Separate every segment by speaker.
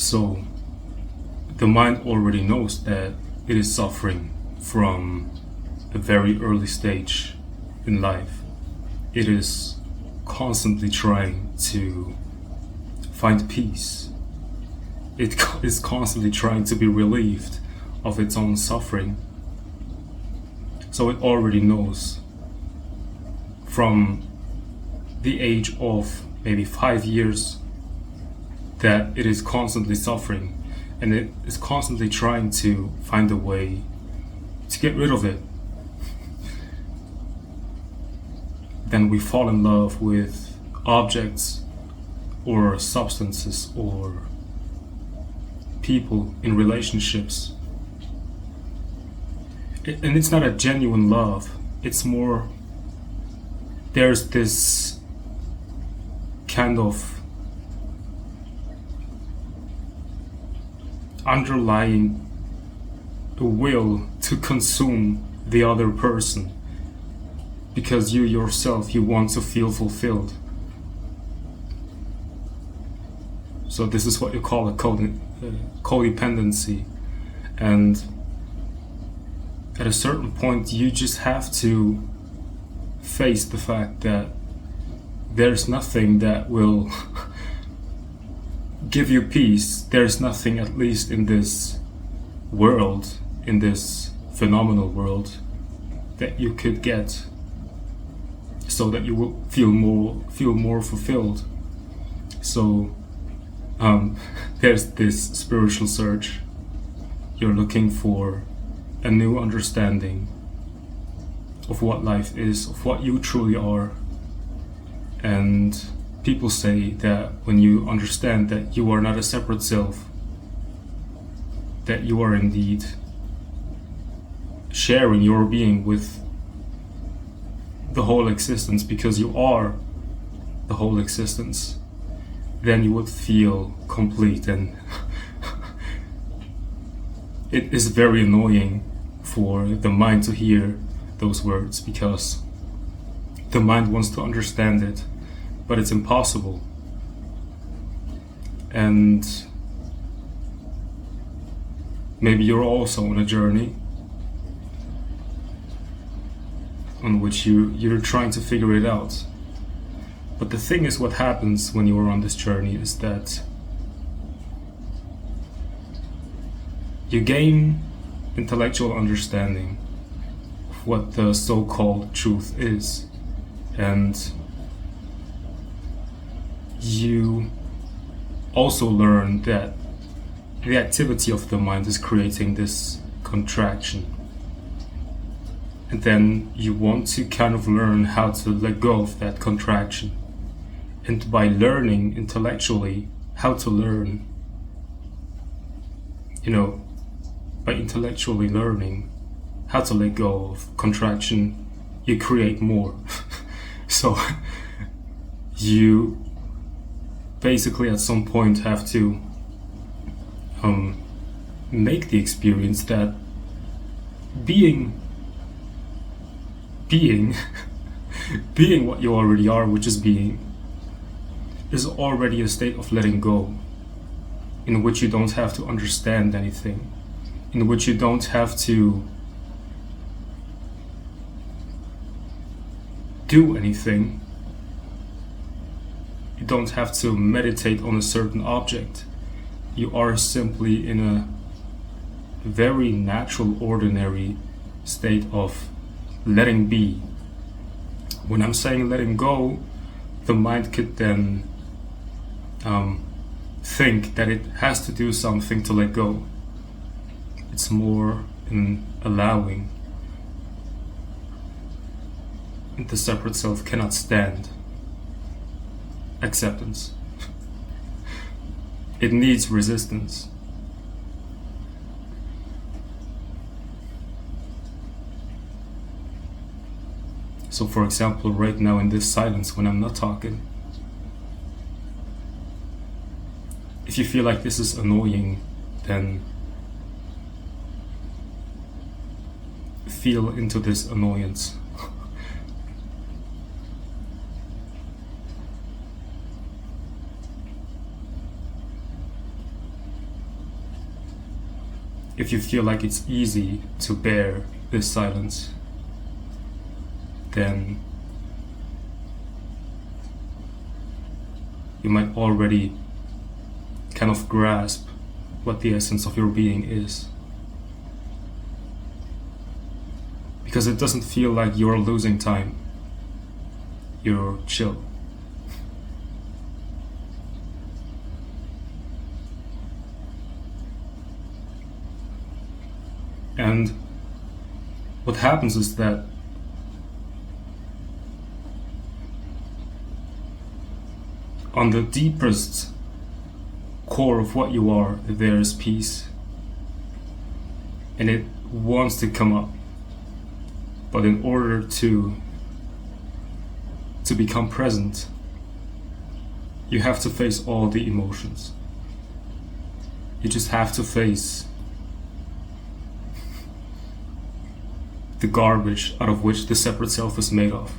Speaker 1: So the mind already knows that it is suffering from a very early stage in life. It is constantly trying to find peace. It is constantly trying to be relieved of its own suffering. So it already knows from the age of maybe 5 years that it is constantly suffering, and it is constantly trying to find a way to get rid of it. Then we fall in love with objects or substances or people in relationships. And it's not a genuine love. It's more, there's this kind of underlying will to consume the other person because you yourself, you want to feel fulfilled. So this is what you call a codependency. And at a certain point, you just have to face the fact that there's nothing that will give you peace. There's nothing, at least in this world, in this phenomenal world, that you could get so that you will feel more fulfilled. So there's this spiritual search. You're looking for a new understanding of what life is, of what you truly are. And people say that when you understand that you are not a separate self, that you are indeed sharing your being with the whole existence, because you are the whole existence, then you would feel complete. And it is very annoying for the mind to hear those words, because the mind wants to understand it, but it's impossible. And maybe you're also on a journey on which you're trying to figure it out. But the thing is, what happens when you are on this journey is that you gain intellectual understanding of what the so-called truth is, and you also learn that the activity of the mind is creating this contraction. And then you want to kind of learn how to let go of that contraction. And by learning intellectually how to learn, by intellectually learning how to let go of contraction, you create more. So you basically at some point have to make the experience that being being what you already are, which is being, is already a state of letting go, in which you don't have to understand anything, in which you don't have to do anything. You don't have to meditate on a certain object. You are simply in a very natural, ordinary state of letting be. When I'm saying letting go, the mind could then think that it has to do something to let go. It's more in allowing. The separate self cannot stand acceptance. It needs resistance. So for example, right now in this silence when I'm not talking, if you feel like this is annoying, then feel into this annoyance. if you feel like it's easy to bear this silence, then you might already kind of grasp what the essence of your being is. Because it doesn't feel like you're losing time. You're chill. And what happens is that on the deepest core of what you are, there is peace. And it wants to come up. But in order to become present, you have to face all the emotions. You just have to face the garbage out of which the separate self is made of.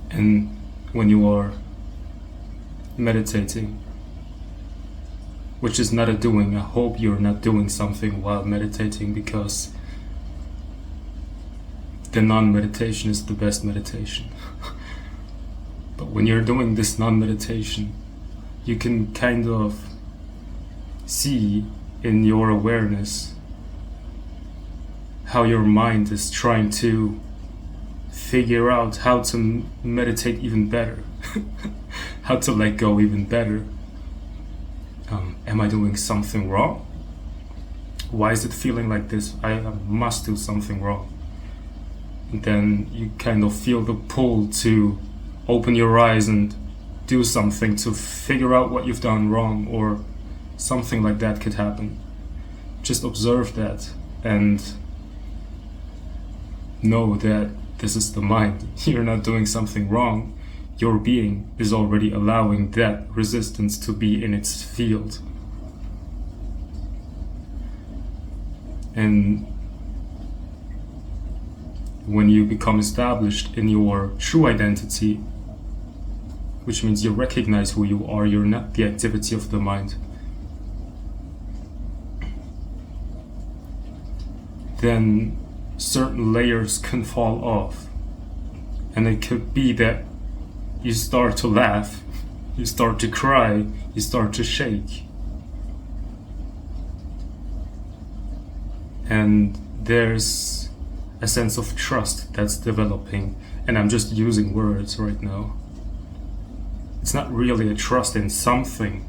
Speaker 1: And when you are meditating, which is not a doing, I hope you're not doing something while meditating, because the non-meditation is the best meditation. But when you're doing this non-meditation, you can kind of see in your awareness how your mind is trying to figure out how to meditate even better, how to let go even better. Am I doing something wrong? Why is it feeling like this? I must do something wrong. And then you kind of feel the pull to open your eyes and do something to figure out what you've done wrong, or something like that could happen. Just observe that and know that this is the mind. You're not doing something wrong. Your being is already allowing that resistance to be in its field. And when you become established in your true identity, which means you recognize who you are, you're not the activity of the mind, then certain layers can fall off. And it could be that you start to laugh, you start to cry, you start to shake. And there's a sense of trust that's developing. And I'm just using words right now. It's not really a trust in something.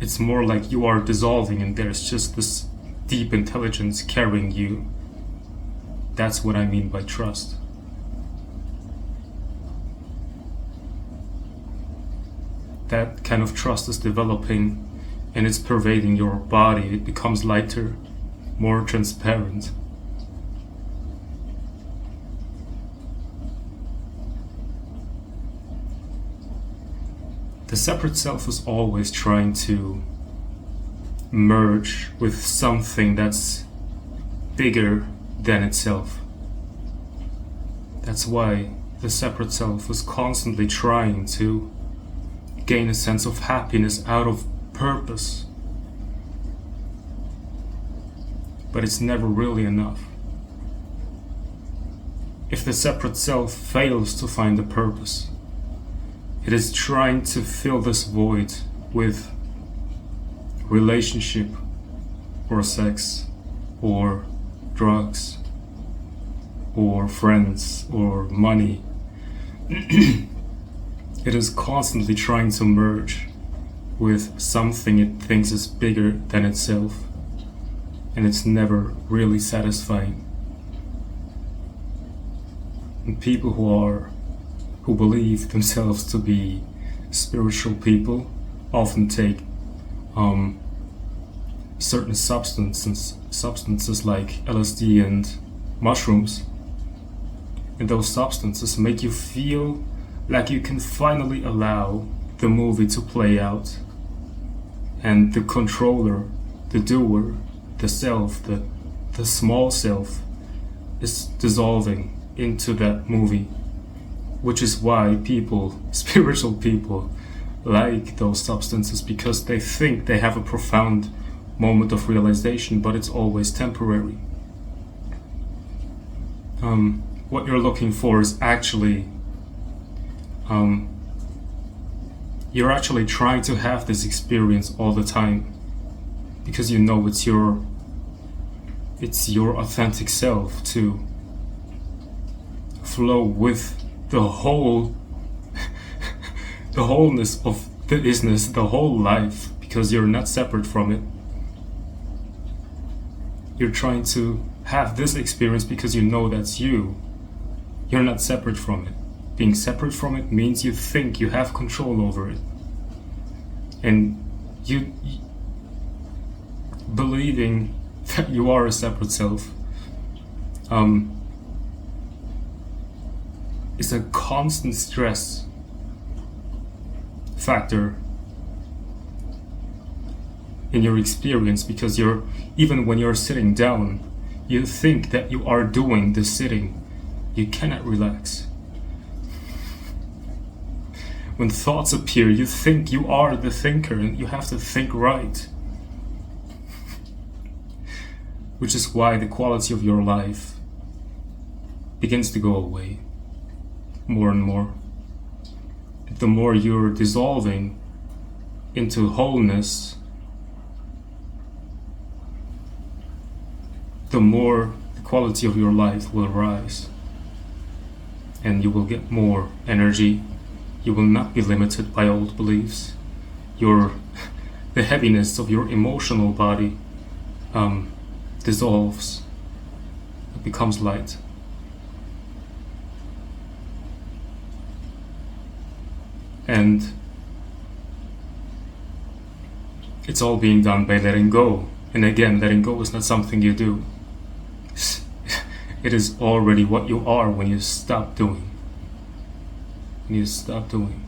Speaker 1: It's more like you are dissolving and there's just this deep intelligence carrying you. That's what I mean by trust. That kind of trust is developing and it's pervading your body. It becomes lighter, more transparent. The separate self is always trying to merge with something that's bigger than itself. That's why the separate self is constantly trying to gain a sense of happiness out of purpose. But it's never really enough. If the separate self fails to find a purpose, it is trying to fill this void with relationship or sex or drugs or friends or money. It is constantly trying to merge with something it thinks is bigger than itself, and it's never really satisfying. And people who believe themselves to be spiritual people often take certain substances like LSD and mushrooms, and those substances make you feel Like you can finally allow the movie to play out, and the controller, the doer, the self, the small self is dissolving into that movie, which is why people, spiritual people, like those substances, because they think they have a profound moment of realization, but it's always temporary. What you're looking for is actually, you're actually trying to have this experience all the time, because you know it's your authentic self to flow with the whole the wholeness of the isness, the whole life, because you're not separate from it. You're trying to have this experience because you know that's you. You're not separate from it. Being separate from it means you think you have control over it. And you believing that you are a separate self is a constant stress factor in your experience, because even when you're sitting down, you think that you are doing the sitting. You cannot relax. When thoughts appear, you think you are the thinker and you have to think right. Which is why the quality of your life begins to go away more and more. The more you're dissolving into wholeness, the more the quality of your life will rise. And you will get more energy. You will not be limited by old beliefs. The heaviness of your emotional body dissolves. It becomes light. And it's all being done by letting go. And again, letting go is not something you do. It is already what you are when you stop doing. When you stop doing.